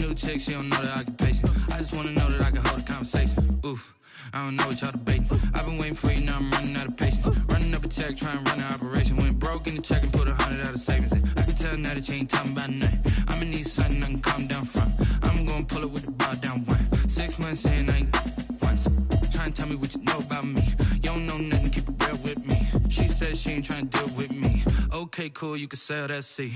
new chick, she don't know the occupation. I just wanna know that I can hold a conversation. Oof, I don't know what y'all debating. I've been waiting for you, now I'm running out of patience. Running up a check, trying to run an operation. Went broke in the check and put 100 out of savings in. I can tell now that you ain't talking about nothing. I'ma need something I can calm down from. I'm gonna pull it with the bar down one. 6 months in, I ain't once. Trying to tell me what you know about me. You don't know nothing, keep it real with me. She said she ain't trying to deal with me. Okay, cool, you can sell that seat.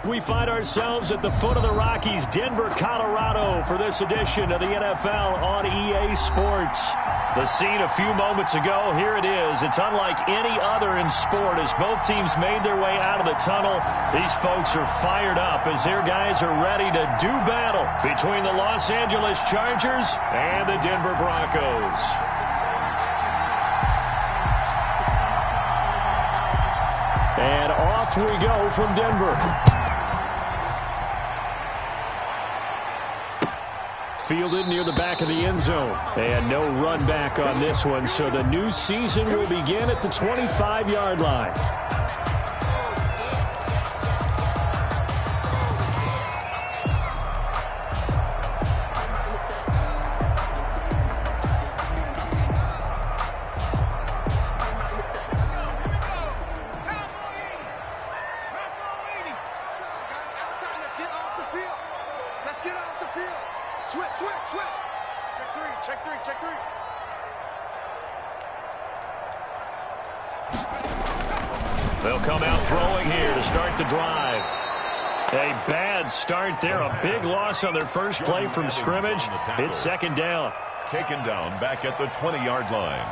We find ourselves at the foot of the Rockies, Denver, Colorado, for this edition of the NFL on EA Sports. The scene a few moments ago, here it is. It's unlike any other in sport as both teams made their way out of the tunnel. These folks are fired up as their guys are ready to do battle between the Los Angeles Chargers and the Denver Broncos. And off we go from Denver. Fielded near the back of the end zone. And no run back on this one, so the new season will begin at the 25-yard line. They'll come out throwing here to start the drive. A bad start there. A big loss on their first play from scrimmage. It's second down. Taken down back at the 20-yard line.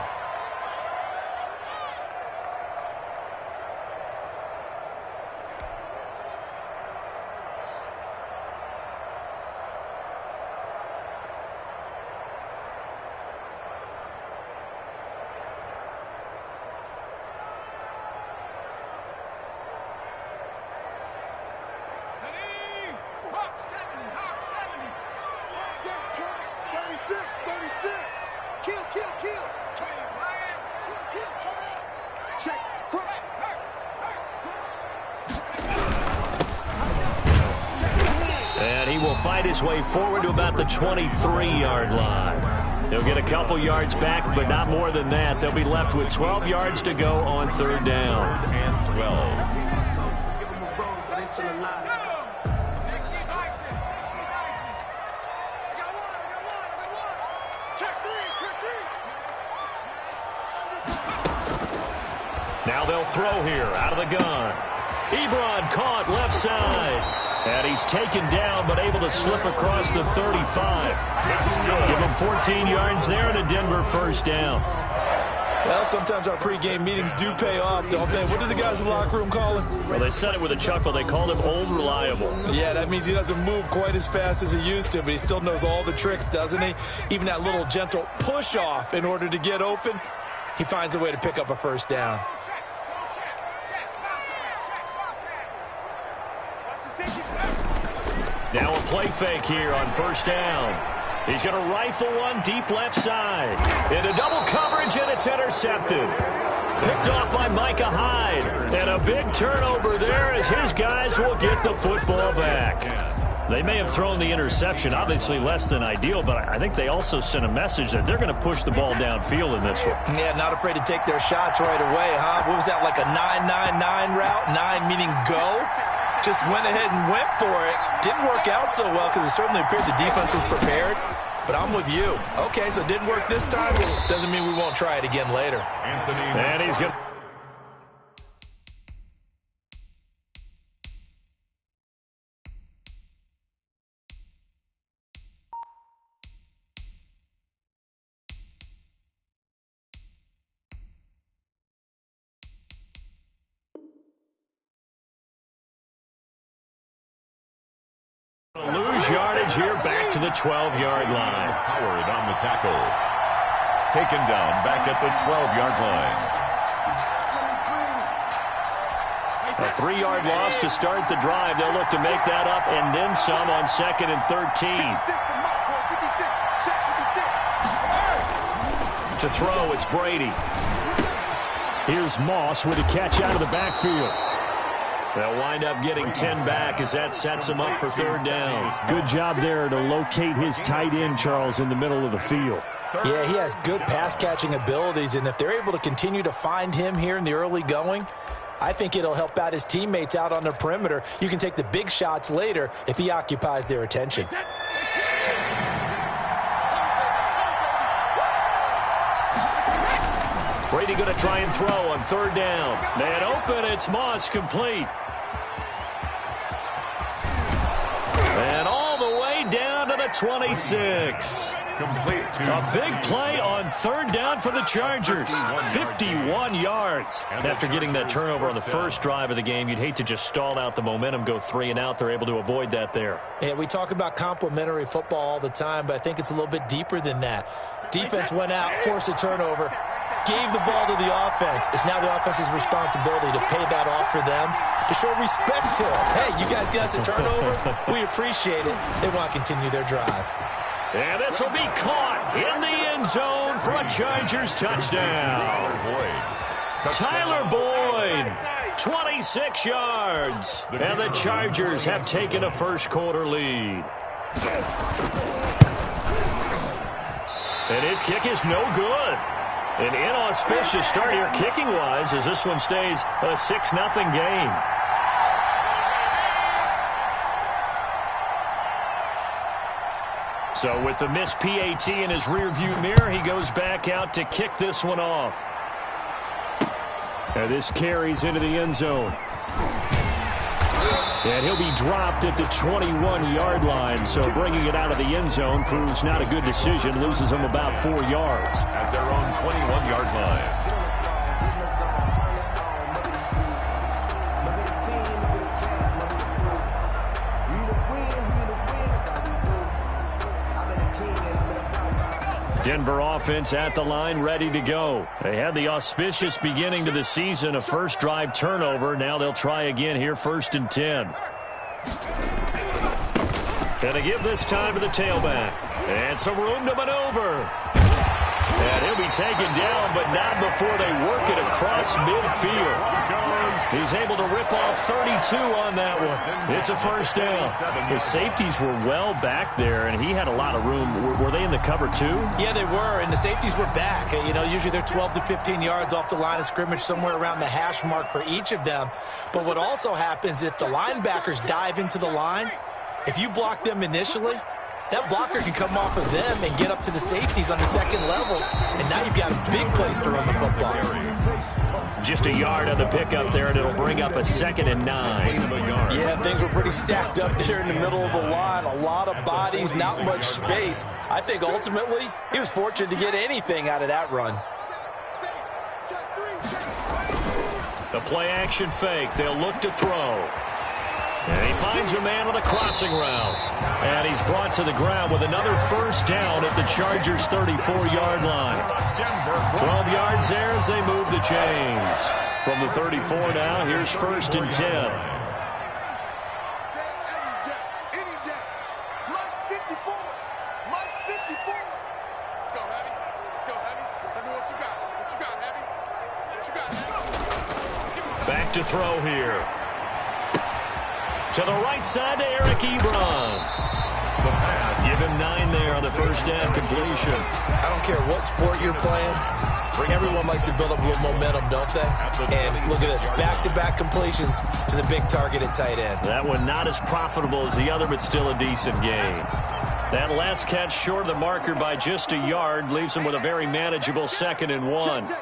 And he will fight his way forward to about the 23-yard line. He'll get a couple yards back, but not more than that. They'll be left with 12 yards to go on third down. And 12. Now they'll throw here out of the gun. Ebron caught left side. And he's taken down, but able to slip across the 35. Give him 14 yards there and a Denver first down. Well, sometimes our pregame meetings do pay off, don't they? What did the guys in the locker room call him? Well, they said it with a chuckle. They called him Old Reliable. Yeah, that means he doesn't move quite as fast as he used to, but he still knows all the tricks, doesn't he? Even that little gentle push-off in order to get open, he finds a way to pick up a first down. Now a play fake here on first down. He's going to rifle one deep left side. Into double coverage, and it's intercepted. Picked off by Micah Hyde. And a big turnover there as his guys will get the football back. They may have thrown the interception, obviously less than ideal, but I think they also sent a message that they're going to push the ball downfield in this one. Yeah, not afraid to take their shots right away, huh? What was that, like a 9-9-9 route? 9 meaning go? Just went ahead and went for it. Didn't work out so well because it certainly appeared the defense was prepared. But I'm with you. Okay, so it didn't work this time. Doesn't mean we won't try it again later. And he's going to... Lose yardage here back to the 12-yard line. Howard on the tackle. Taken down back at the 12-yard line. A 3-yard loss to start the drive. They'll look to make that up and then some on 2nd and 13. To throw, it's Brady. Here's Moss with a catch out of the backfield. They'll wind up getting 10 back as that sets him up for third down. Good job there to locate his tight end, Charles, in the middle of the field. Yeah, he has good pass-catching abilities, and if they're able to continue to find him here in the early going, I think it'll help out his teammates out on the perimeter. You can take the big shots later if he occupies their attention. Brady going to try and throw on third down. Man open, it's Moss, complete. And all the way down to the 26. A big play on third down for the Chargers. 51 yards. After getting that turnover on the first drive of the game, you'd hate to just stall out the momentum, go 3 and out. They're able to avoid that there. Yeah, we talk about complementary football all the time, but I think it's a little bit deeper than that. Defense went out, forced a turnover, gave the ball to the offense. It's now the offense's responsibility to pay that off for them, to show respect to them. Hey, you guys got us a turnover. We appreciate it. They want to continue their drive. And this will be caught in the end zone for a Chargers touchdown. Tyler Boyd, 26 yards. And the Chargers have taken a first-quarter lead. And his kick is no good. An inauspicious start here kicking-wise as this one stays a 6-0 game. So with the missed PAT in his rearview mirror, he goes back out to kick this one off. And this carries into the end zone. And he'll be dropped at the 21-yard line. So bringing it out of the end zone proves not a good decision. Loses him about 4 yards. At their own 21-yard line. Denver offense at the line, ready to go. They had the auspicious beginning to the season, a first drive turnover. Now they'll try again here, 1st and 10. And they give this time to the tailback. And some room to maneuver. And he'll be taken down, but not before they work it across midfield. He's able to rip off 32 on that one. It's a first down. The safeties were well back there, and he had a lot of room. Were they in the cover too? Yeah, they were, and the safeties were back. You know, usually they're 12 to 15 yards off the line of scrimmage, somewhere around the hash mark for each of them. But what also happens if the linebackers dive into the line, if you block them initially, that blocker can come off of them and get up to the safeties on the second level, and now you've got a big place to run the football. Just a yard on the pickup there, and it'll bring up a 2nd and 9. Yeah, things were pretty stacked up there in the middle of the line. A lot of bodies, not much space. I think ultimately he was fortunate to get anything out of that run. The play-action fake. They'll look to throw. And he finds a man on the crossing route. And he's brought to the ground with another first down at the Chargers' 34-yard line. 12 yards there as they move the chains. From the 34 now, here's 1st and 10. Back to throw here. To the right side to Eric Ebron. The pass. Give him 9 there on the first down completion. I don't care what sport you're playing. Everyone likes to build up a little momentum, don't they? And look at this. Back-to-back completions to the big target at tight end. That one not as profitable as the other, but still a decent game. That last catch short of the marker by just a yard leaves him with a very manageable 2nd and 1.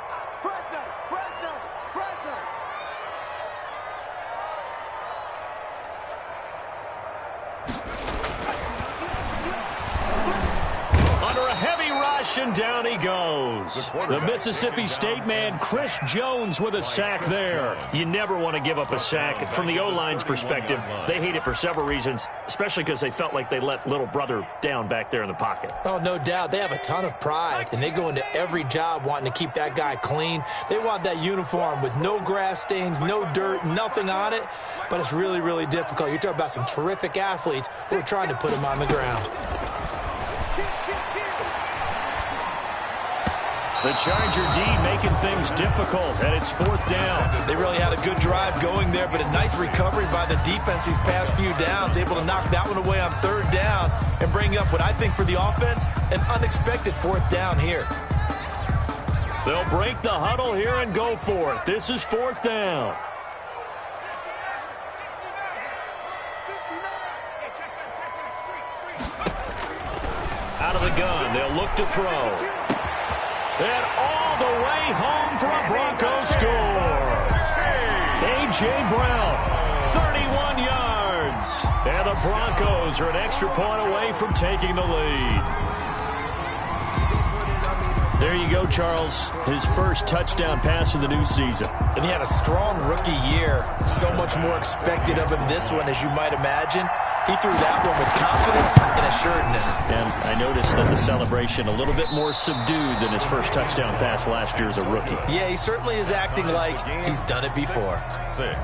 And down he goes. The Mississippi State man, Chris Jones, with a sack there. You never want to give up a sack. From the O-line's perspective, they hate it for several reasons, especially because they felt like they let little brother down back there in the pocket. Oh, no doubt. They have a ton of pride, and they go into every job wanting to keep that guy clean. They want that uniform with no grass stains, no dirt, nothing on it, but it's really, really difficult. You're talking about some terrific athletes who are trying to put him on the ground. The Charger D making things difficult, and it's 4th down. They really had a good drive going there, but a nice recovery by the defense these past few downs, able to knock that one away on 3rd down and bring up what I think for the offense, an unexpected 4th down here. They'll break the huddle here and go for it. This is 4th down. Out of the gun, they'll look to throw. And all the way home for a Broncos score. A.J. Brown, 31 yards. And the Broncos are an extra point away from taking the lead. There you go, Charles. His first touchdown pass of the new season. And he had a strong rookie year. So much more expected of him this one, as you might imagine. He threw that one with confidence and assuredness. And I noticed that the celebration a little bit more subdued than his first touchdown pass last year as a rookie. Yeah, he certainly is acting like he's done it before. 6.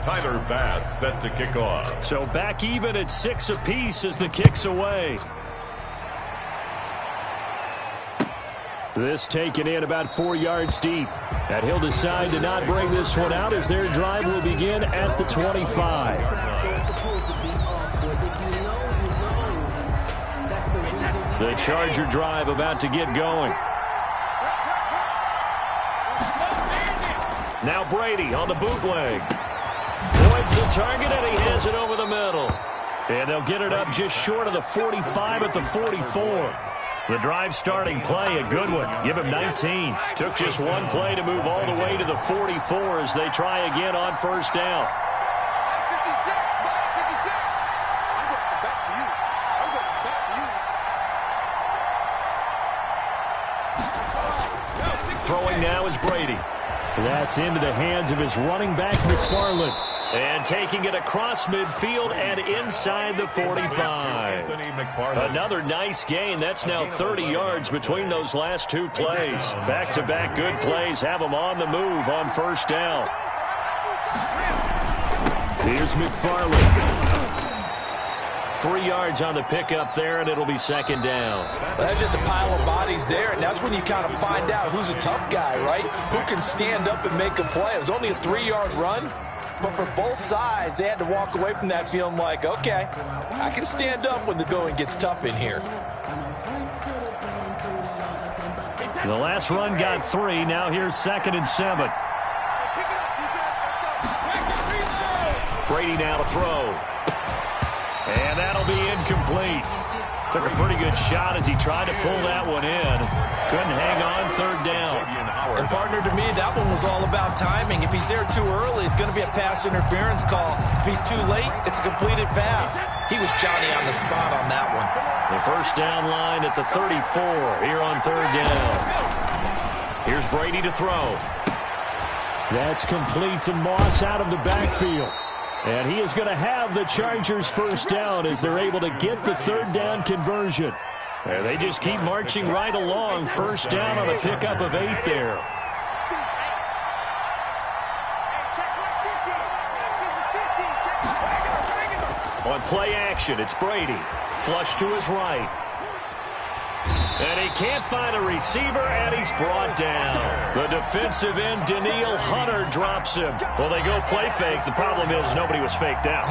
Tyler Bass set to kick off. So back even at 6 apiece as the kick's away. This taken in about 4 yards deep. And he'll decide to not bring this one out as their drive will begin at the 25. The Charger drive about to get going. Now Brady on the bootleg. Avoids the target, and he has it over the middle. And they'll get it up just short of the 45 at the 44. The drive starting play, a good one. Give him 19. Took just one play to move all the way to the 44 as they try again on 1st down. Throwing now is Brady. That's into the hands of his running back, McFarland. And taking it across midfield and inside the 45. Another nice gain. That's now 30 yards between those last 2 plays. Back-to-back good plays have them on the move on 1st down. Here's McFarland. 3 yards on the pickup there, and it'll be 2nd down. Well, that's just a pile of bodies there, and that's when you kind of find out who's a tough guy, right? Who can stand up and make a play. It was only a 3-yard run. But for both sides, they had to walk away from that feeling like, okay, I can stand up when the going gets tough in here. The last run got 3. Now here's 2nd and 7. Brady now to throw. And that'll be incomplete. Took a pretty good shot as he tried to pull that one in. Couldn't hang on 3rd down. And partner, to me, that one was all about timing. If he's there too early, it's going to be a pass interference call. If he's too late, it's a completed pass. He was Johnny on the spot on that one. The 1st down line at the 34 here on 3rd down. Here's Brady to throw. That's complete to Moss out of the backfield. And he is going to have the Chargers' 1st down as they're able to get the 3rd down conversion. And they just keep marching right along. 1st down on a pickup of 8 there. On play action, it's Brady. Flush to his right. And he can't find a receiver, and he's brought down. The defensive end, Danielle Hunter, drops him. Well, they go play fake. The problem is nobody was faked out.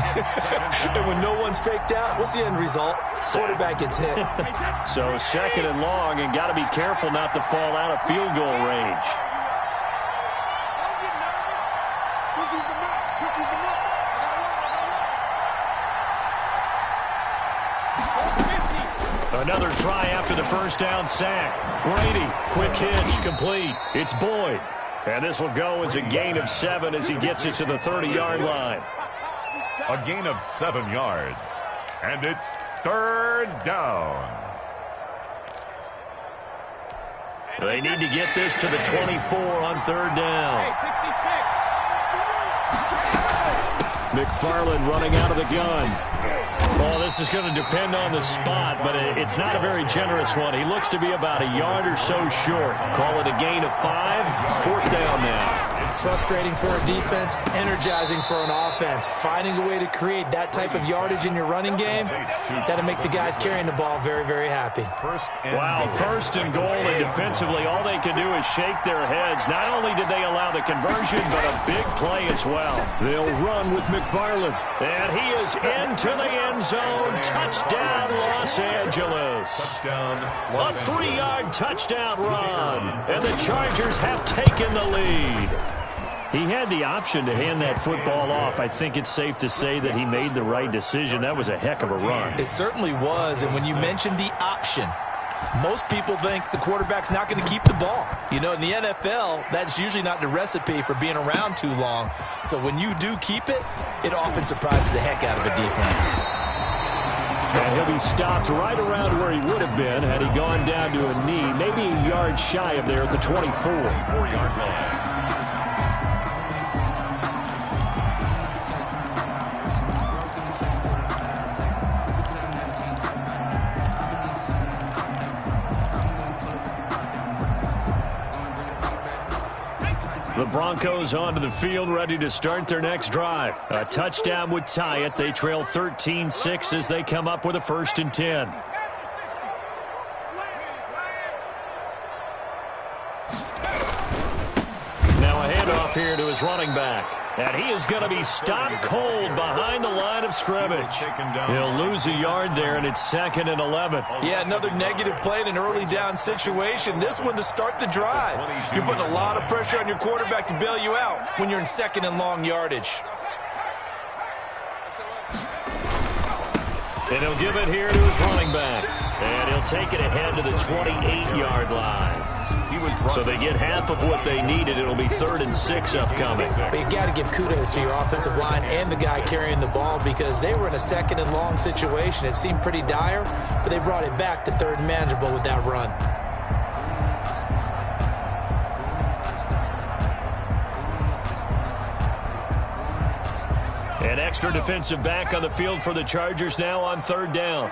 And when no one's faked out, what's the end result? Quarterback gets hit. So 2nd and long, and got to be careful not to fall out of field goal range. Another try after the 1st down sack. Brady, quick hitch, complete. It's Boyd. And this will go as a gain of 7 as he gets it to the 30-yard line. A gain of 7 yards. And it's 3rd down. They need to get this to the 24 on 3rd down. McFarland running out of the gun. Well, this is going to depend on the spot, but it's not a very generous one. He looks to be about a yard or so short. Call it a gain of 5. 4th down now. frustrating for a defense, energizing for an offense. Finding a way to create that type of yardage in your running game, that'll make the guys carrying the ball very, very happy. Wow, first and goal, and defensively, all they can do is shake their heads. Not only did they allow the conversion, but a big play as well. They'll run with McFarland. And he is into the end zone. Touchdown, Los Angeles. A 3-yard touchdown run. And the Chargers have taken the lead. He had the option to hand that football off. I think it's safe to say that he made the right decision. That was a heck of a run. It certainly was. And when you mentioned the option, most people think the quarterback's not going to keep the ball. You know, in the NFL, that's usually not the recipe for being around too long. So when you do keep it, it often surprises the heck out of a defense. And he'll be stopped right around where he would have been had he gone down to a knee, maybe a yard shy of there at the 24. 4-yard line. The Broncos onto the field, ready to start their next drive. A touchdown would tie it. They trail 13-6 as they come up with a 1st and 10. Now a handoff here to his running back. And he is going to be stopped cold behind the line of scrimmage. He'll lose a yard there, and it's 2nd and 11. Yeah, another negative play in an early down situation. This one to start the drive. You're putting a lot of pressure on your quarterback to bail you out when you're in 2nd and long yardage. And he'll give it here to his running back. And he'll take it ahead to the 28-yard line. So they get half of what they needed. It'll be 3rd and 6 upcoming. But you got to give kudos to your offensive line and the guy carrying the ball because they were in a 2nd and long situation. It seemed pretty dire, but they brought it back to 3rd and manageable with that run. An extra defensive back on the field for the Chargers now on 3rd down.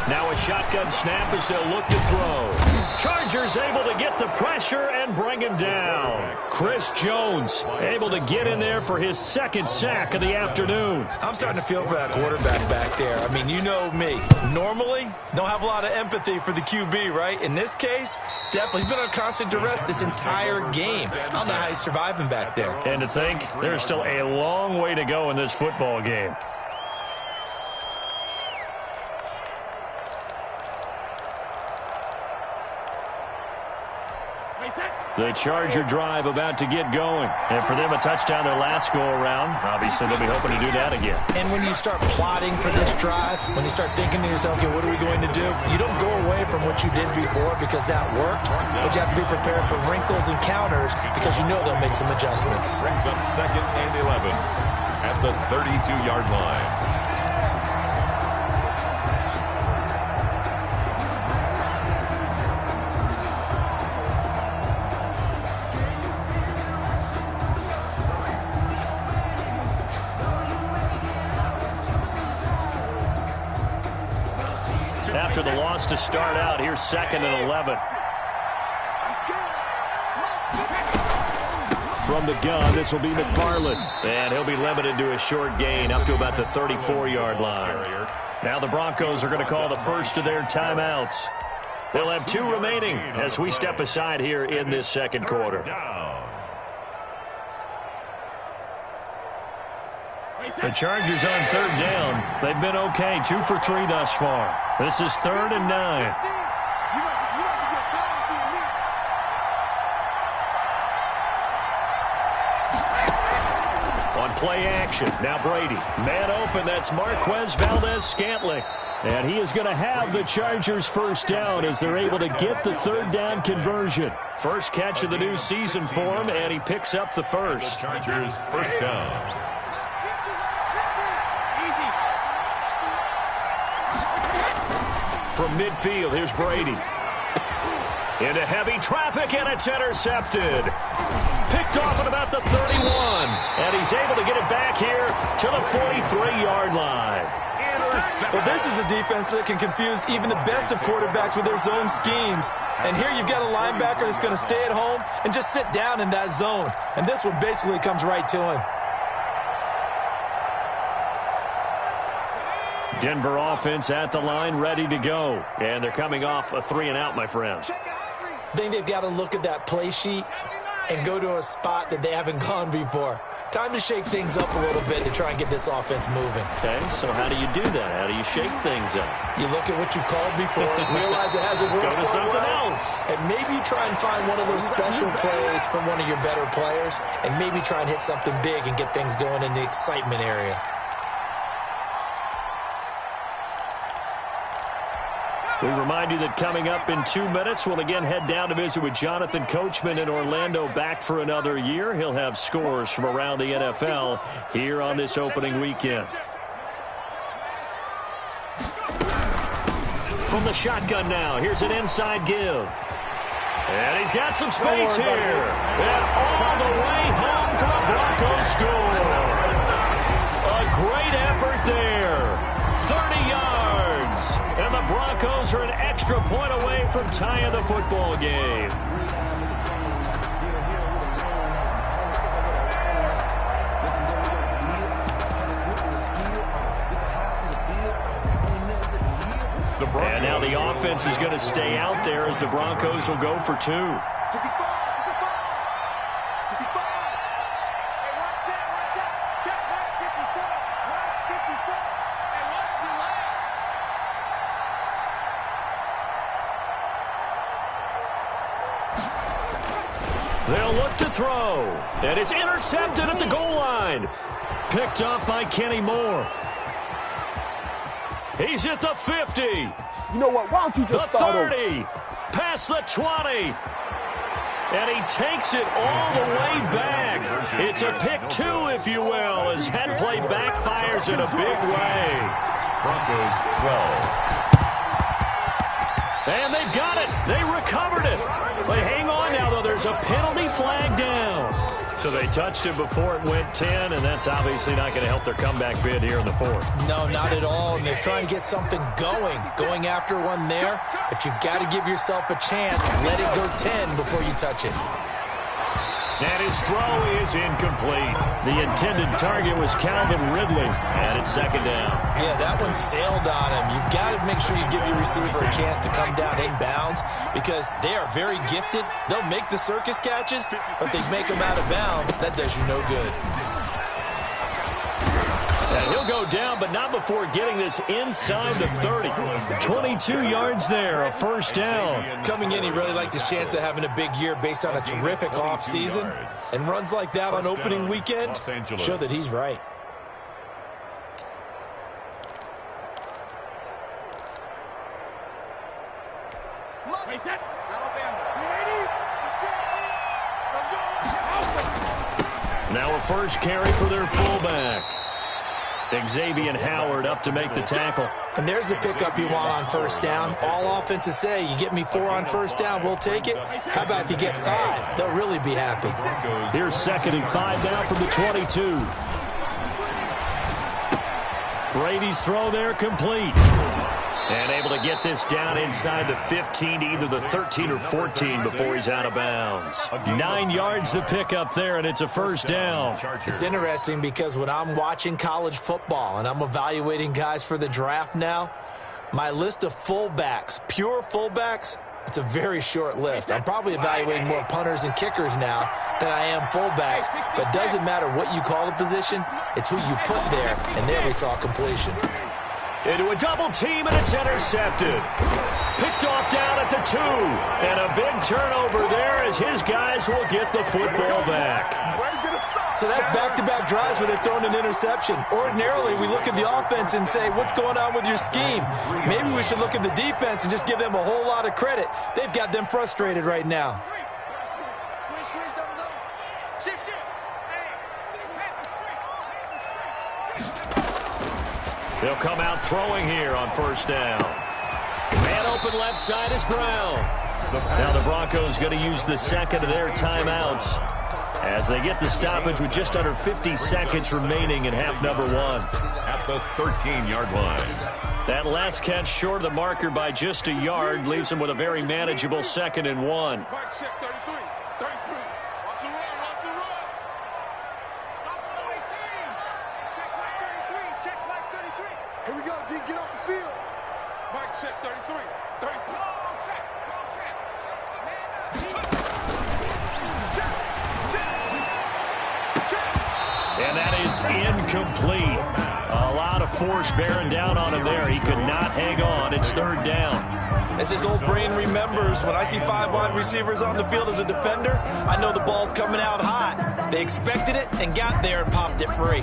Now a shotgun snap as they'll look to throw. Chargers able to get the pressure and bring him down. Chris Jones able to get in there for his 2nd sack of the afternoon. I'm starting to feel for that quarterback back there. I mean, you know me. Normally, don't have a lot of empathy for the QB, right? In this case, definitely. He's been under constant duress this entire game. I don't know how he's surviving back there. And to think, there's still a long way to go in this football game. The Charger drive about to get going. And for them, a touchdown their last go-around. Obviously, they'll be hoping to do that again. And when you start plotting for this drive, when you start thinking to yourself, okay, what are we going to do? You don't go away from what you did before because that worked, but you have to be prepared for wrinkles and counters because you know they'll make some adjustments. Brings up 2nd and 11 at the 32-yard line. After the loss to start out, here's 2nd and 11. From the gun, this will be McFarland. And he'll be limited to a short gain up to about the 34-yard line. Now the Broncos are going to call the first of their timeouts. They'll have 2 remaining as we step aside here in this 2nd quarter. The Chargers on 3rd down. They've been okay, 2 for 3 thus far. This is 3rd and 9. On play action, now Brady. Man open, that's Marquez Valdez-Scantling. And he is going to have the Chargers first down as they're able to get the 3rd down conversion. First catch of the new season for him, and he picks up the first. The Chargers first down. From midfield, here's Brady. Into heavy traffic, and it's intercepted. Picked off at about the 31. And he's able to get it back here to the 43-yard line. Well, this is a defense that can confuse even the best of quarterbacks with their zone schemes. And here you've got a linebacker that's going to stay at home and just sit down in that zone. And this one basically comes right to him. Denver offense at the line, ready to go. And they're coming off a 3-and-out, my friend. I think they've got to look at that play sheet and go to a spot that they haven't gone before. Time to shake things up a little bit to try and get this offense moving. Okay, so how do you do that? How do you shake things up? You look at what you've called before, realize it hasn't worked Go to so something well, else. and maybe try and find one of those special plays from one of your better players, and maybe try and hit something big and get things going in the excitement area. We remind you that coming up in 2 minutes, we'll again head down to visit with Jonathan Coachman in Orlando, back for another year. He'll have scores from around the NFL here on this opening weekend. From the shotgun now, here's an inside give. And he's got some space here. And all the way home for the Broncos score. A great effort there. 30 yards. And the Broncos are an extra point away from tying the football game. And now the offense is going to stay out there as the Broncos will go for 2. They'll look to throw. And it's intercepted at the goal line. Picked up by Kenny Moore. He's at the 50. You know what? Why don't you just the 30. Past the 20. And he takes it all the way back. It's a pick 2, if you will, as that play backfires in a big way. Broncos 12. And they've got it. They recovered it. But hang on now, though. There's a penalty flag down. So they touched it before it went 10, and that's obviously not going to help their comeback bid here in the 4th. No, not at all. And they're trying to get something going after one there. But you've got to give yourself a chance. Let it go 10 before you touch it. And his throw is incomplete. The intended target was Calvin Ridley, and it's 2nd down. Yeah, that one sailed on him. You've got to make sure you give your receiver a chance to come down inbounds because they are very gifted. They'll make the circus catches, but they make them out of bounds. That does you no good. And he'll go down, but not before getting this inside the 30. 22 yards there, a 1st down. Coming in, he really liked his chance of having a big year based on a terrific offseason. And runs like that on opening weekend show that he's right. Now a first carry for their fullback. Xavier Howard up to make the tackle. And there's the pickup you want on 1st down. All offenses say, you get me 4 on 1st down, we'll take it. How about if you get 5? They'll really be happy. Here's 2nd and 5 now from the 22. Brady's throw there complete. And able to get this down inside the 15 to either the 13 or 14 before he's out of bounds. 9 yards the pickup there, and it's a 1st down. It's interesting because when I'm watching college football and I'm evaluating guys for the draft now, my list of fullbacks, pure fullbacks, it's a very short list. I'm probably evaluating more punters and kickers now than I am fullbacks. But it doesn't matter what you call the position, it's who you put there, and there we saw completion. Into a double team, and it's intercepted. Picked off down at the 2. And a big turnover there as his guys will get the football back. So that's back-to-back drives where they've thrown an interception. Ordinarily, we look at the offense and say, what's going on with your scheme? Maybe we should look at the defense and just give them a whole lot of credit. They've got them frustrated right now. They'll come out throwing here on 1st down. Man open left side is Brown. Now the Broncos going to use the 2nd of their timeouts as they get the stoppage with just under 50 seconds remaining in half number 1. at the 13-yard line. That last catch short of the marker by just a yard leaves him with a very manageable 2nd and 1. Mike, check 33. 33. Watch the run. Watch the run. Check like 33. Check like 33. Here we go, D. Get off the field. Mike, check 33. 33. Long check. Long check. Man up. And that is incomplete. A lot of force bearing down on him there. He could not hang on. It's 3rd down. As his old brain remembers, when I see 5 wide receivers on the field as a defender, I know the ball's coming out hot. They expected it and got there and popped it free.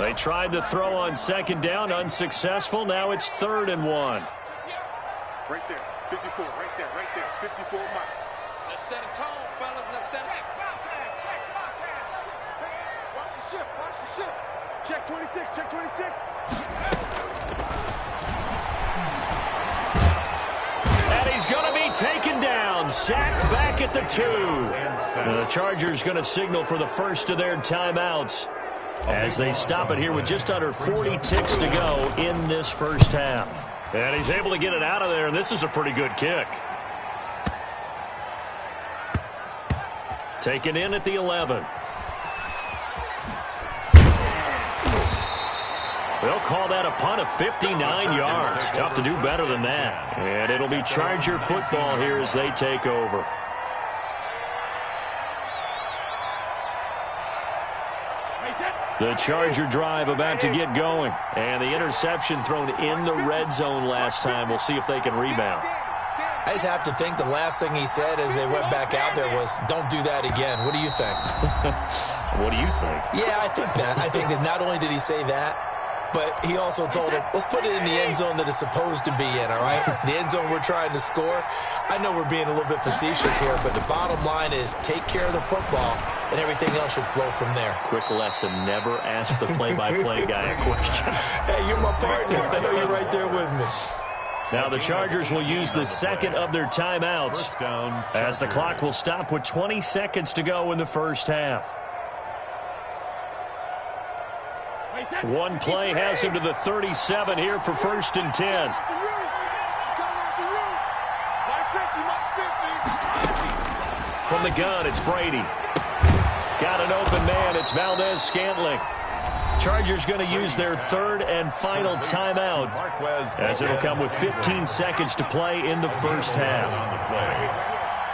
They tried to throw on 2nd down, unsuccessful. Now it's 3rd and 1. Right there. 54. Right there. Right there. 54 Mike. Let's set a tone, fellas. Let's set it. Watch the ship. Watch the ship. Check 26. Check 26. And he's going to be taken down. Sacked back at the 2. And the Chargers going to signal for the first of their timeouts as they stop it here with just under 40 ticks to go in this first half. And he's able to get it out of there, and this is a pretty good kick. Taken in at the 11. They'll call that a punt of 59 yards. Tough to do better than that. And it'll be Charger football here as they take over. The Charger drive about to get going. And the interception thrown in the red zone last time. We'll see if they can rebound. I just have to think the last thing he said as they went back out there was, don't do that again. What do you think? What do you think? Yeah, I think that. I think that not only did he say that, but he also told him, let's put it in the end zone that it's supposed to be in, all right? The end zone we're trying to score. I know we're being a little bit facetious here, but the bottom line is take care of the football, and everything else should flow from there. Quick lesson, never ask the play-by-play guy a question. Hey, you're my partner. I know you're right there with me. Now the Chargers will use the 2nd of their timeouts as the clock will stop with 20 seconds to go in the first half. One play has him to the 37 here for 1st and 10. From the gun, it's Brady. Got an open man. It's Valdez-Scantling. Chargers going to use their 3rd and final timeout as it'll come with 15 seconds to play in the first half.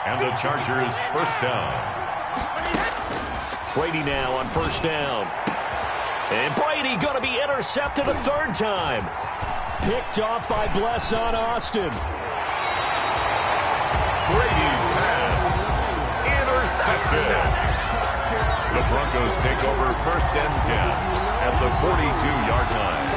And the Chargers first down. Brady now on 1st down. And Brady going to be intercepted a 3rd time. Picked off by Blesson Austin. Brady's pass intercepted. The Broncos take over 1st and 10 at the 42-yard line.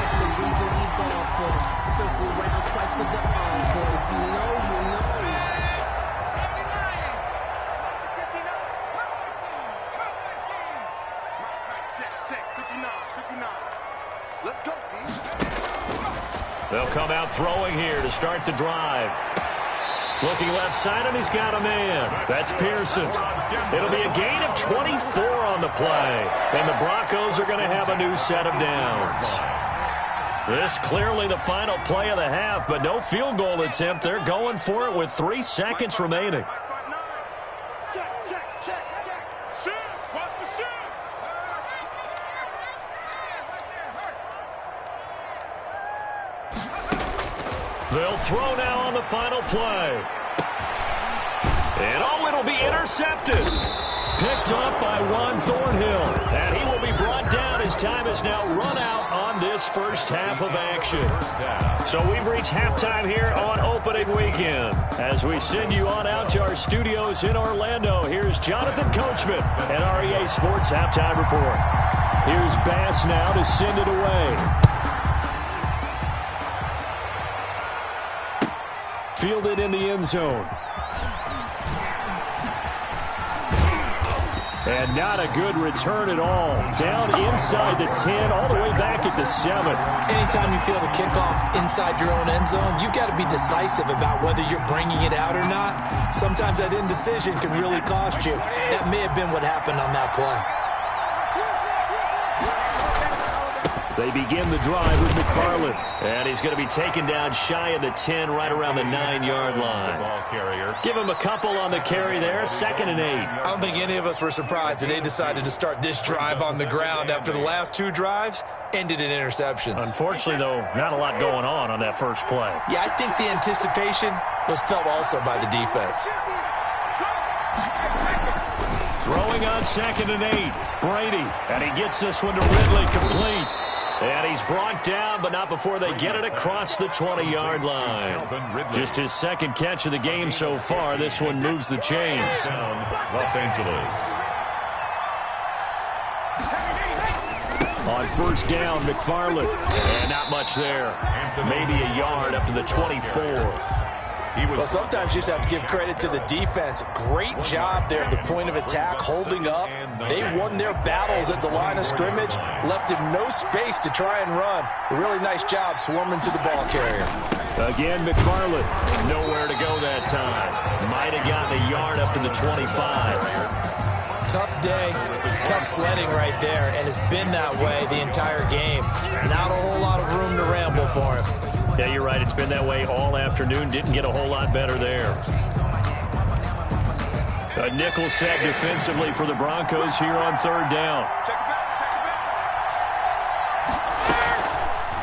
Let's go, D. They'll come out throwing here to start the drive. Looking left side, and he's got a man. That's Pearson. It'll be a gain of 24 on the play. And the Broncos are going to have a new set of downs. This clearly the final play of the half, but no field goal attempt. They're going for it with 3 seconds remaining. They'll throw now on the final play. And oh, it'll be intercepted. Picked up by Juan Thornhill. And he will be brought down as time is now run out on this first half of action. So we've reached halftime here on opening weekend. As we send you on out to our studios in Orlando, here's Jonathan Coachman at REA Sports Halftime Report. Here's Bass now to send it away. Fielded in the end zone. And not a good return at all. Down inside the 10, all the way back at the 7. Anytime you feel the kickoff inside your own end zone, you've got to be decisive about whether you're bringing it out or not. Sometimes that indecision can really cost you. That may have been what happened on that play. They begin the drive with McFarland. And he's going to be taken down shy of the 10, right around the 9-yard line. Ball carrier. Give him a couple on the carry there, 2nd and 8. I don't think any of us were surprised that they decided to start this drive on the ground after the last 2 drives ended in interceptions. Unfortunately, though, not a lot going on that first play. Yeah, I think the anticipation was felt also by the defense. Throwing on 2nd and 8. Brady, and he gets this one to Ridley, complete. And he's brought down, but not before they get it across the 20-yard line. Just his 2nd catch of the game so far. This one moves the chains. Los Angeles. On 1st down, McFarland. And not much there. Maybe a yard up to the 24. Well, sometimes you just have to give credit to the defense. Great job there at the point of attack, holding up. They won their battles at the line of scrimmage, left him no space to try and run. A really nice job swarming to the ball carrier. Again, McFarland. Nowhere to go that time. Might have gotten a yard up to the 25. Tough day, tough sledding right there, and it's been that way the entire game. Not a whole lot of room to ramble for him. Yeah, you're right. It's been that way all afternoon. Didn't get a whole lot better there. A nickel set defensively for the Broncos here on 3rd down.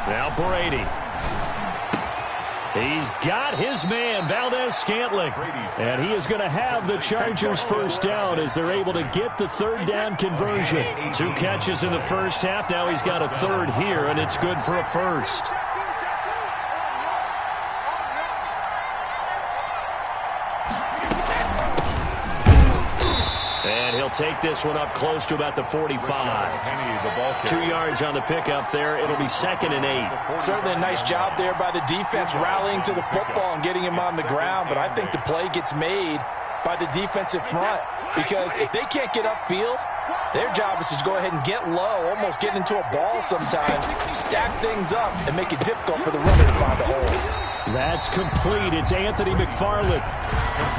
Now Brady. He's got his man, Valdez-Scantling. And he is going to have the Chargers 1st down as they're able to get the 3rd down conversion. 2 catches in the first half. Now he's got a 3rd here, and it's good for a 1st. Take this one up close to about the 45. 2 yards on the pickup there. It'll be 2nd and 8. Certainly a nice job there by the defense rallying to the football and getting him on the ground. But I think the play gets made by the defensive front, because if they can't get upfield, their job is to go ahead and get low, almost get into a ball sometimes, stack things up, and make it difficult for the runner to find a hole. That's complete. It's Anthony McFarland.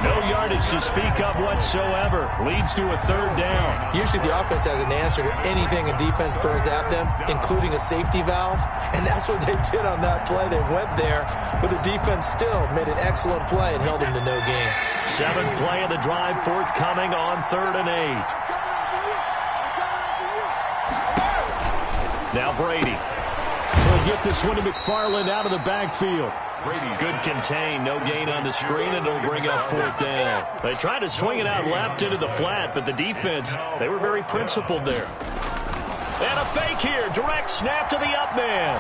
No yardage to speak of whatsoever. Leads to a 3rd down. Usually the offense has an answer to anything a defense throws at them, including a safety valve. And that's what they did on that play. They went there, but the defense still made an excellent play and held them to no gain. 7th play of the drive, forthcoming on 3rd and 8. Now Brady. He'll get this one to McFarland out of the backfield. Good contain, no gain on the screen, and it'll bring up 4th down. They tried to swing it out left into the flat, but the defense, they were very principled there. And a fake here, direct snap to the up man.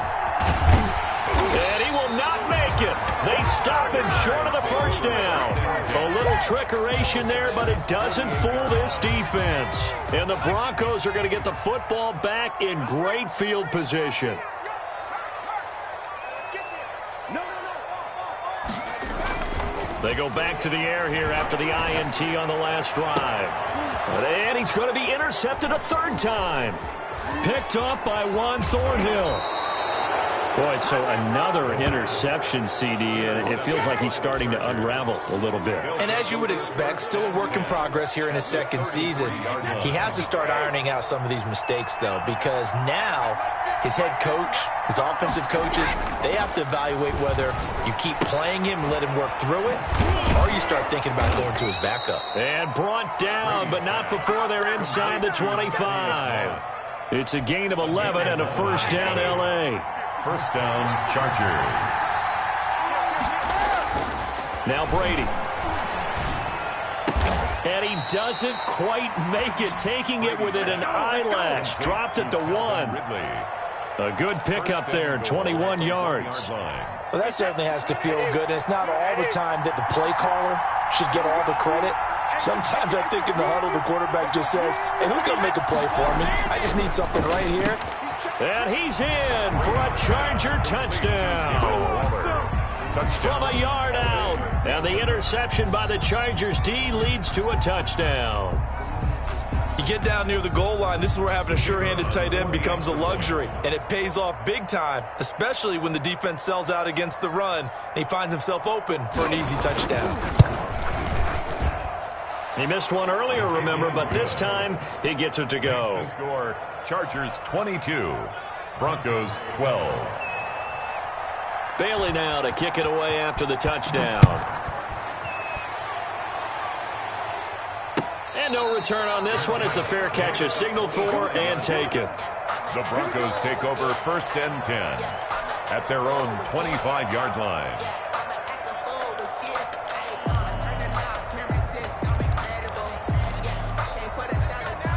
And he will not make it. They stop him short of the 1st down. A little trickeration there, but it doesn't fool this defense. And the Broncos are going to get the football back in great field position. They go back to the air here after the INT on the last drive. And he's going to be intercepted a 3rd time. Picked up by Juan Thornhill. Boy, so another interception, CD, and it feels like he's starting to unravel a little bit. And as you would expect, still a work in progress here in his 2nd season. He has to start ironing out some of these mistakes, though, because now his head coach, his offensive coaches, they have to evaluate whether you keep playing him and let him work through it, or you start thinking about going to his backup. And brought down, but not before they're inside the 25. It's a gain of 11 and a 1st down, L.A. 1st down, Chargers. Now Brady. And he doesn't quite make it, taking it within an eyelash. Dropped at the 1. A good pickup there, 21 yards. Well, that certainly has to feel good, and it's not all the time that the play caller should get all the credit. Sometimes I think in the huddle, the quarterback just says, hey, who's going to make a play for me? I just need something right here. And he's in for a Charger touchdown. From a yard out. And the interception by the Chargers D leads to a touchdown. You get down near the goal line, this is where having a sure-handed tight end becomes a luxury, and it pays off big time, especially when the defense sells out against the run, and he finds himself open for an easy touchdown. He missed one earlier, remember, but this time he gets it to go. The score, Chargers 22, Broncos 12. Bailey now to kick it away after the touchdown. And no return on this one as the fair catch is signaled for and taken. The Broncos take over 1st and 10 at their own 25-yard line.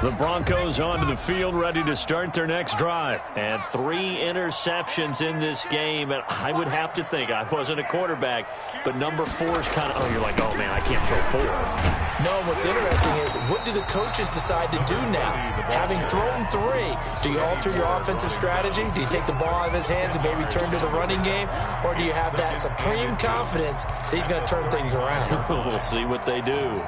The Broncos onto the field, ready to start their next drive. And 3 interceptions in this game. And I would have to think, I wasn't a quarterback, but number 4 is kind of, oh, you're like, oh, man, I can't throw 4. No, what's interesting is, what do the coaches decide to do now? Having thrown 3, do you alter your offensive strategy? Do you take the ball out of his hands and maybe turn to the running game? Or do you have that supreme confidence that he's going to turn things around? We'll see what they do.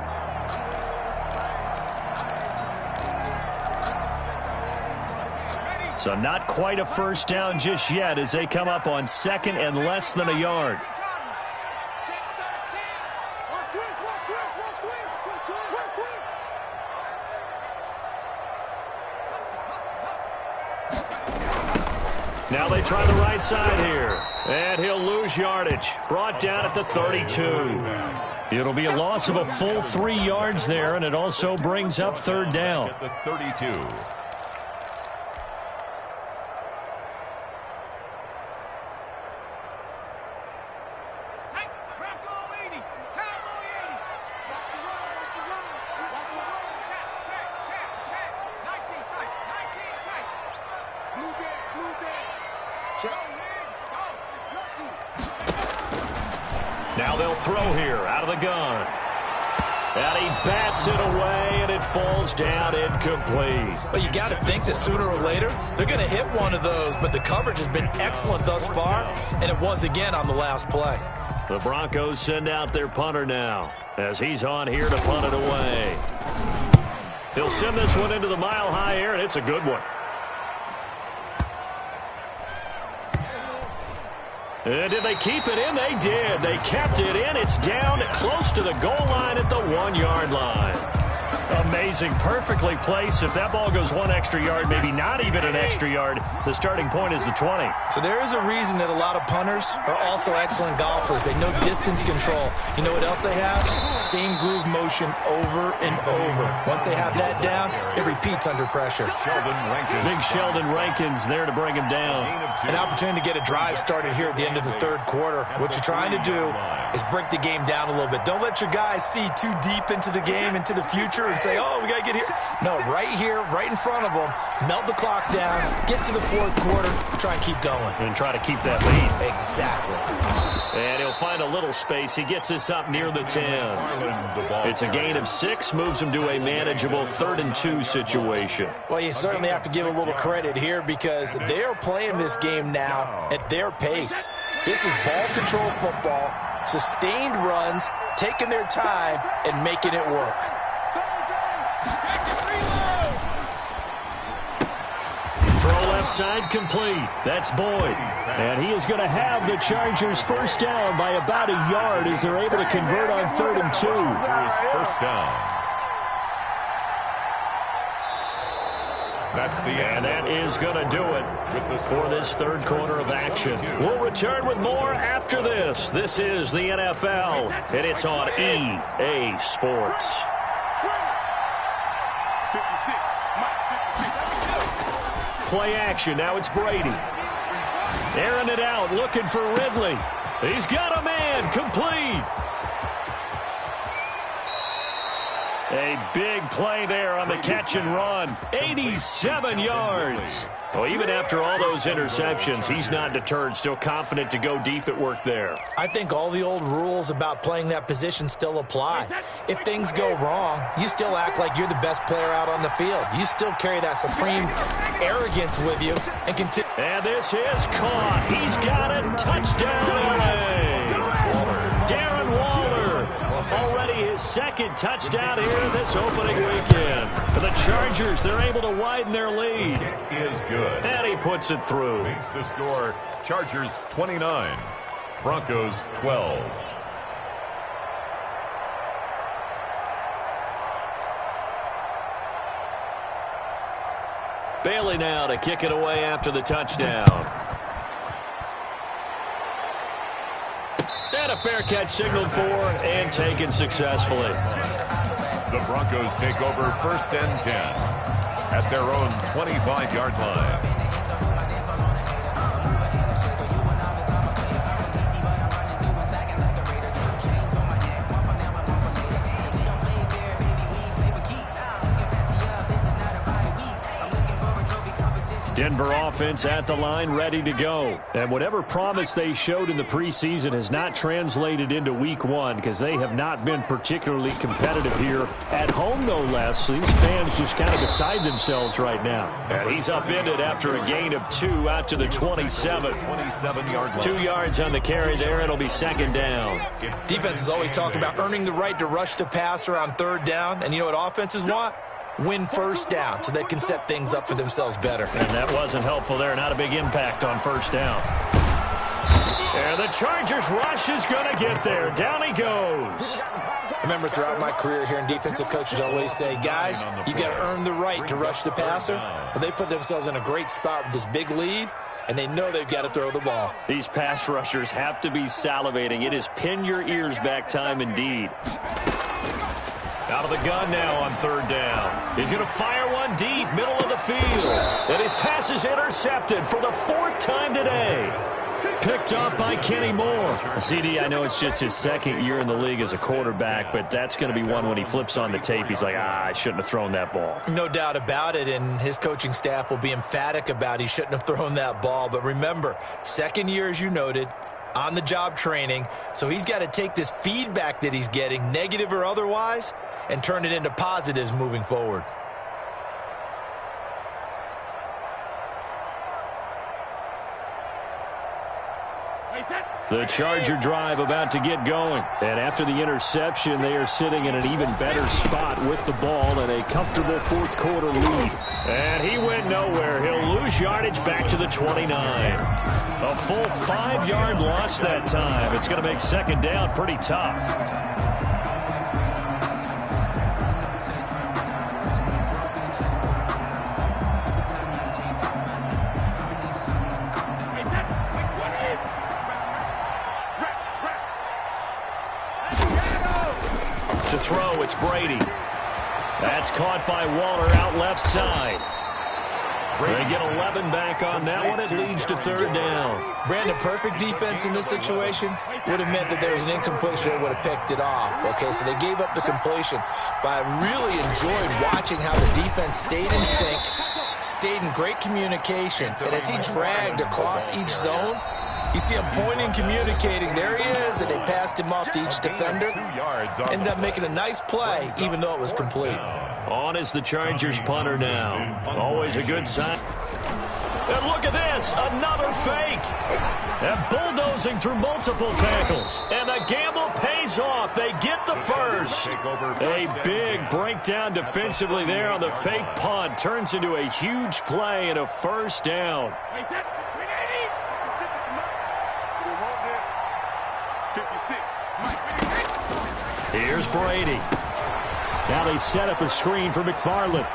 So not quite a first down just yet as they come up on 2nd and less than a yard. Now they try the right side here. And he'll lose yardage. Brought down at the 32. It'll be a loss of a full 3 yards there, and it also brings up 3rd down. At the 32. Now they'll throw here out of the gun. And he bats it away, and it falls down incomplete. Well, you got to think that sooner or later they're going to hit one of those, but the coverage has been excellent thus far, and it was again on the last play. The Broncos send out their punter now as he's on here to punt it away. He'll send this one into the mile-high air, and it's a good one. And did they keep it in? They did. They kept it in. It's down close to the goal line at the 1-yard line. Amazing. Perfectly placed. If that ball goes 1 extra yard, maybe not even an extra yard, the starting point is the 20. So there is a reason that a lot of punters are also excellent golfers. They know distance control. You know what else they have? Same groove motion over and over. Once they have that down, it repeats under pressure. Big Sheldon Rankins there to bring him down. An opportunity to get a drive started here at the end of the 3rd quarter. What you're trying to do is break the game down a little bit. Don't let your guys see too deep into the game, into the future, and say, oh, we got to get here. No, right here, right in front of them, melt the clock down, get to the 4th quarter, try and keep going. And try to keep that lead. Exactly. And he'll find a little space. He gets us up near the 10. It's a gain of 6, moves him to a manageable 3rd and 2 situation. Well, you certainly have to give a little credit here because they are playing this game now at their pace. This is ball control football, sustained runs, taking their time, and making it work. Throw left side complete. That's Boyd. And he is going to have the Chargers first down by about a yard as they're able to convert on 3rd and 2. First down. That's the end. And that is going to do it for this 3rd quarter of action. We'll return with more after this. This is the NFL, and it's on EA Sports. 56. Play action. Now it's Brady. Airing it out, looking for Ridley. He's got a man. Complete. A big play there on the catch and run. 87 yards. Well, even after all those interceptions, he's not deterred, still confident to go deep at work there. I think all the old rules about playing that position still apply. If things go wrong, you still act like you're the best player out on the field. You still carry that supreme arrogance with you and continue. And this is caught. He's got it. Touchdown, LA. Darren Waller Already his second touchdown here this opening weekend. For the Chargers, they're able to widen their lead. It is good. And he puts it through. Makes the score Chargers 29, Broncos 12. Bailey now to kick it away after the touchdown. And a fair catch signaled for and taken successfully. The Broncos take over 1st and 10 at their own 25-yard line. Denver offense at the line, ready to go. And whatever promise they showed in the preseason has not translated into week one because they have not been particularly competitive here at home, no less. These fans just kind of beside themselves right now. And he's upended after a gain of 2 out to the 27. 27-yard line. 2 yards on the carry there. It'll be 2nd down. Defense is always talking about earning the right to rush the passer on 3rd down. And you know what offenses want? Win 1st down so they can set things up for themselves better. And that wasn't helpful there. Not a big impact on 1st down. And the Chargers rush is going to get there. Down he goes. Remember, throughout my career here in defensive coaches always say, guys, you got to earn the right to rush the passer. Well, they put themselves in a great spot with this big lead, and they know they've got to throw the ball. These pass rushers have to be salivating. It is pin your ears back time indeed. Out of the gun now on 3rd down. He's going to fire one deep, middle of the field. And his pass is intercepted for the 4th time today. Picked up by Kenny Moore. CD, I know it's just his 2nd year in the league as a quarterback, but that's going to be one when he flips on the tape. He's like, I shouldn't have thrown that ball. No doubt about it, and his coaching staff will be emphatic about he shouldn't have thrown that ball. But remember, 2nd year, as you noted, on-the-job training, so he's got to take this feedback that he's getting, negative or otherwise, and turn it into positives moving forward. The Charger drive about to get going. And after the interception, they are sitting in an even better spot with the ball and a comfortable 4th quarter lead. And he went nowhere. He'll lose yardage back to the 29. A full 5-yard loss that time. It's going to make 2nd down pretty tough. To throw, it's Brady. That's caught by Waller out left side. They get 11 back on that one. It leads to 3rd down. Brandon, perfect defense in this situation would have meant that there was an incompletion that would have picked it off. Okay, so they gave up the completion. But I really enjoyed watching how the defense stayed in sync, stayed in great communication. And as he dragged across each zone, you see him pointing, communicating. There he is, and they passed him off to each defender. Ended up making a nice play, even though it was complete. On is the Chargers punter now. Always a good sign. And look at this, another fake. And bulldozing through multiple tackles. And the gamble pays off. They get the first. A big breakdown defensively there on the fake punt. Turns into a huge play and a 1st down. Here's Brady. Now they set up a screen for McFarland.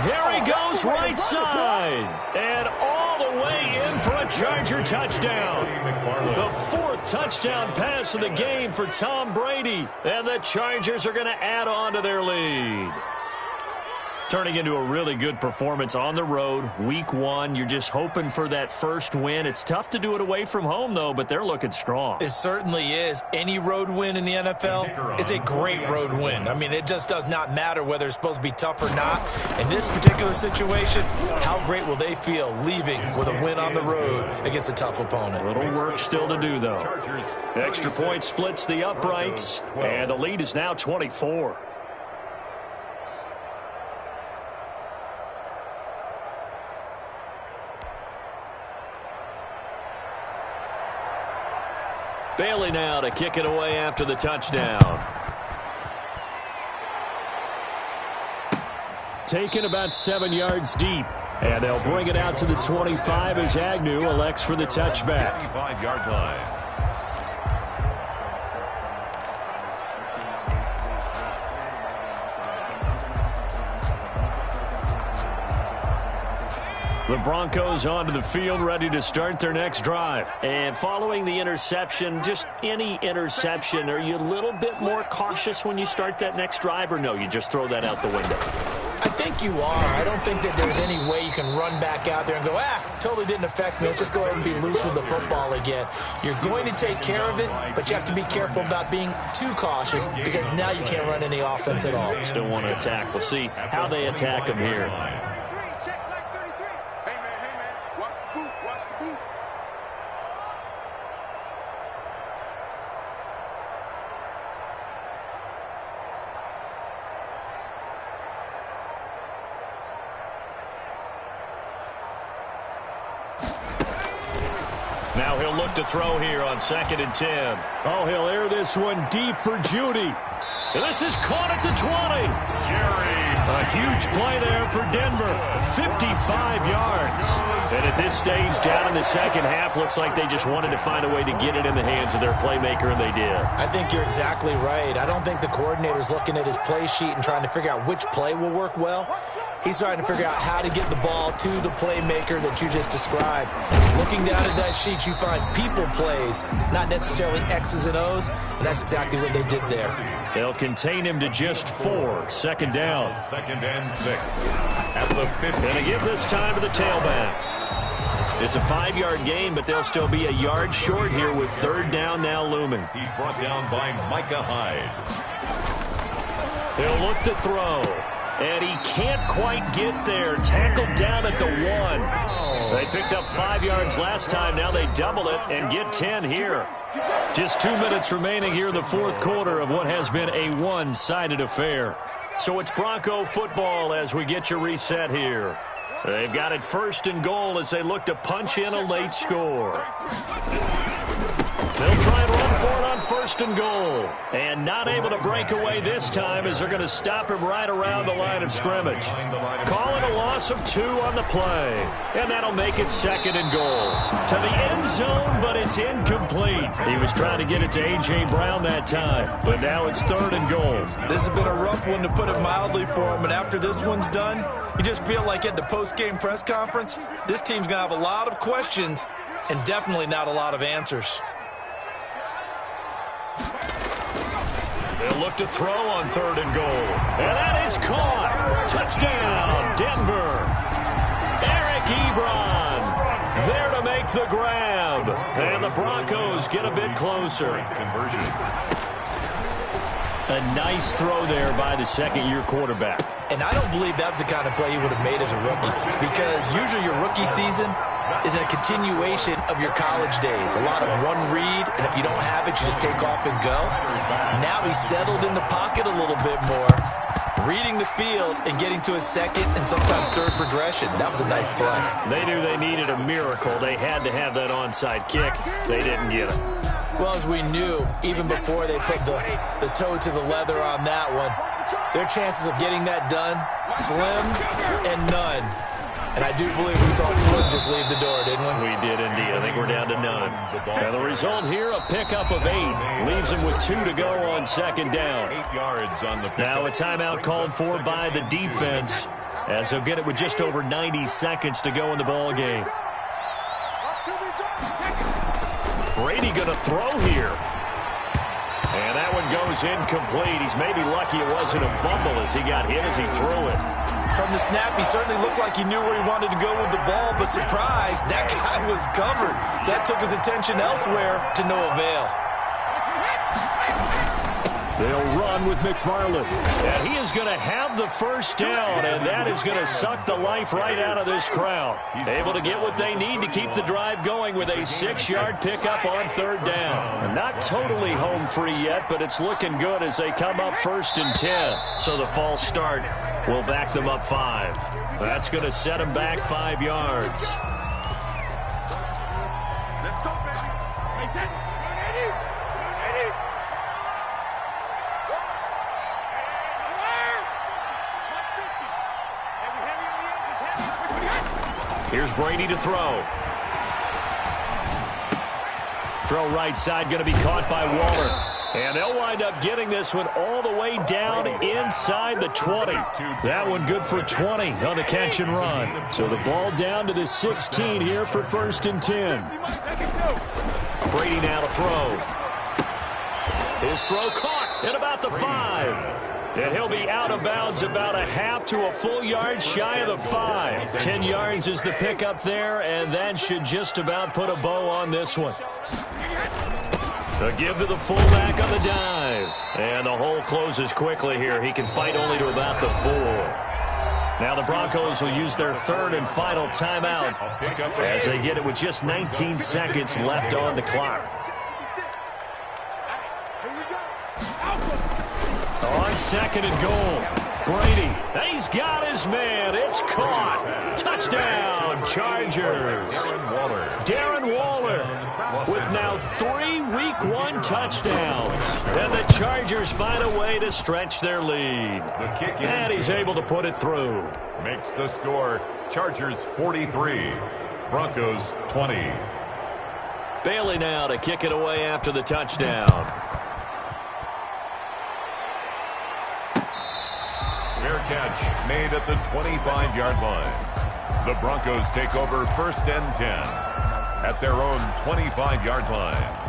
There he goes right side. And all the way in for a Charger touchdown. The 4th touchdown pass of the game for Tom Brady. And the Chargers are going to add on to their lead. Turning into a really good performance on the road. Week 1, you're just hoping for that first win. It's tough to do it away from home, though, but they're looking strong. It certainly is. Any road win in the NFL is a great road win. I mean, it just does not matter whether it's supposed to be tough or not. In this particular situation, how great will they feel leaving with a win on the road against a tough opponent? A little work still to do, though. Extra point splits the uprights, and the lead is now 24. Bailey now to kick it away after the touchdown. Taken about 7 yards deep. And they'll bring it out to the 25 as Agnew elects for the touchback. 25-yard line. The Broncos onto the field, ready to start their next drive. And following the interception, just any interception, are you a little bit more cautious when you start that next drive, or no, you just throw that out the window? I think you are. I don't think that there's any way you can run back out there and go, totally didn't affect me. Let's just go ahead and be loose with the football again. You're going to take care of it, but you have to be careful about being too cautious because now you can't run any offense at all. Still want to attack. We'll see how they attack them here. Now he'll look to throw here on 2nd and 10. Oh, he'll air this one deep for Judy. And this is caught at the 20. A huge play there for Denver. 55 yards. And at this stage, down in the second half, looks like they just wanted to find a way to get it in the hands of their playmaker, and they did. I think you're exactly right. I don't think the coordinator's looking at his play sheet and trying to figure out which play will work well. He's trying to figure out how to get the ball to the playmaker that you just described. Looking down at that sheet, you find people plays, not necessarily X's and O's, and that's exactly what they did there. They'll contain him to just 4. 2nd down. 2nd and 6. At the 50. Going to give this time to the tailback. It's a 5-yard gain, but they'll still be a yard short here with 3rd down now looming. He's brought down by Micah Hyde. He'll look to throw. And he can't quite get there. Tackled down at the 1. They picked up 5 yards last time. Now they double it and get 10 here. Just 2 minutes remaining here in the 4th quarter of what has been a one-sided affair. So it's Bronco football as we get you reset here. They've got it 1st and goal as they look to punch in a late score. They'll try and run for it on 1st and goal. And not able to break away this time as they're going to stop him right around the line of scrimmage. Call it a loss of 2 on the play. And that'll make it 2nd and goal. To the end zone, but it's incomplete. He was trying to get it to A.J. Brown that time. But now it's 3rd and goal. This has been a rough one, to put it mildly, for him. And after this one's done, you just feel like at the post-game press conference, this team's going to have a lot of questions and definitely not a lot of answers. They'll look to throw on 3rd and goal. And that is caught. Touchdown, Denver. Eric Ebron there to make the grab. And the Broncos get a bit closer. Conversion. A nice throw there by the 2nd-year quarterback. And I don't believe that was the kind of play he would have made as a rookie, because usually your rookie season is a continuation of your college days. A lot of one read, and if you don't have it, you just take off and go. Now he's settled in the pocket a little bit more, reading the field and getting to his 2nd and sometimes 3rd progression. That was a nice play. They knew they needed a miracle. They had to have that onside kick. They didn't get it. Well, as we knew, even before they put the toe to the leather on that one, their chances of getting that done, slim and none. And I do believe we saw Slim just leave the door, didn't we? We did indeed. I think we're down to none. And the result here, a pickup of 8. Leaves them with 2 to go on 2nd down. 8 yards on the pickup. Now a timeout called for by the defense, as they'll get it with just over 90 seconds to go in the ball game. Brady going to throw here. And that one goes incomplete. He's maybe lucky it wasn't a fumble as he got hit as he threw it. From the snap, he certainly looked like he knew where he wanted to go with the ball, but surprise, that guy was covered. So that took his attention elsewhere to no avail. They'll run with McFarland. And he is going to have the 1st down, and that is going to suck the life right out of this crowd. Able to get what they need to keep the drive going with a 6-yard pickup on 3rd down. Not totally home free yet, but it's looking good as they come up 1st and 10. So the false start will back them up 5. That's going to set them back 5 yards. Let's go, baby. Hey, Here's Brady to throw. Throw right side, going to be caught by Waller. And they'll wind up getting this one all the way down inside the 20. That one good for 20 on the catch and run. So the ball down to the 16 here for 1st and 10. Brady now to throw. His throw caught at about the 5. And he'll be out of bounds about a half to a full yard shy of the 5. 10 yards is the pickup there, and that should just about put a bow on this one. A give to the fullback on the dive. And the hole closes quickly here. He can fight only to about the 4. Now the Broncos will use their 3rd and final timeout as they get it with just 19 seconds left on the clock. On 2nd and goal, Brady, he's got his man. It's caught. Touchdown, Chargers. Darren Waller with now 3 Week 1 touchdowns. And the Chargers find a way to stretch their lead. And he's able to put it through. Makes the score Chargers 43, Broncos 20. Bailey now to kick it away after the touchdown. Fair catch made at the 25-yard line. The Broncos take over 1st and 10 at their own 25-yard line.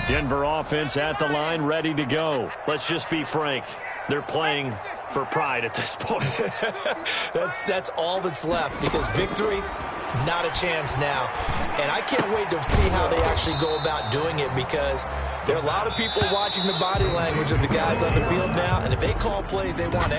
Denver offense at the line, ready to go. Let's just be frank. They're playing for pride at this point. That's all that's left, because victory, not a chance now. And I can't wait to see how they actually go about doing it, because there are a lot of people watching the body language of the guys on the field now, and if they call plays they want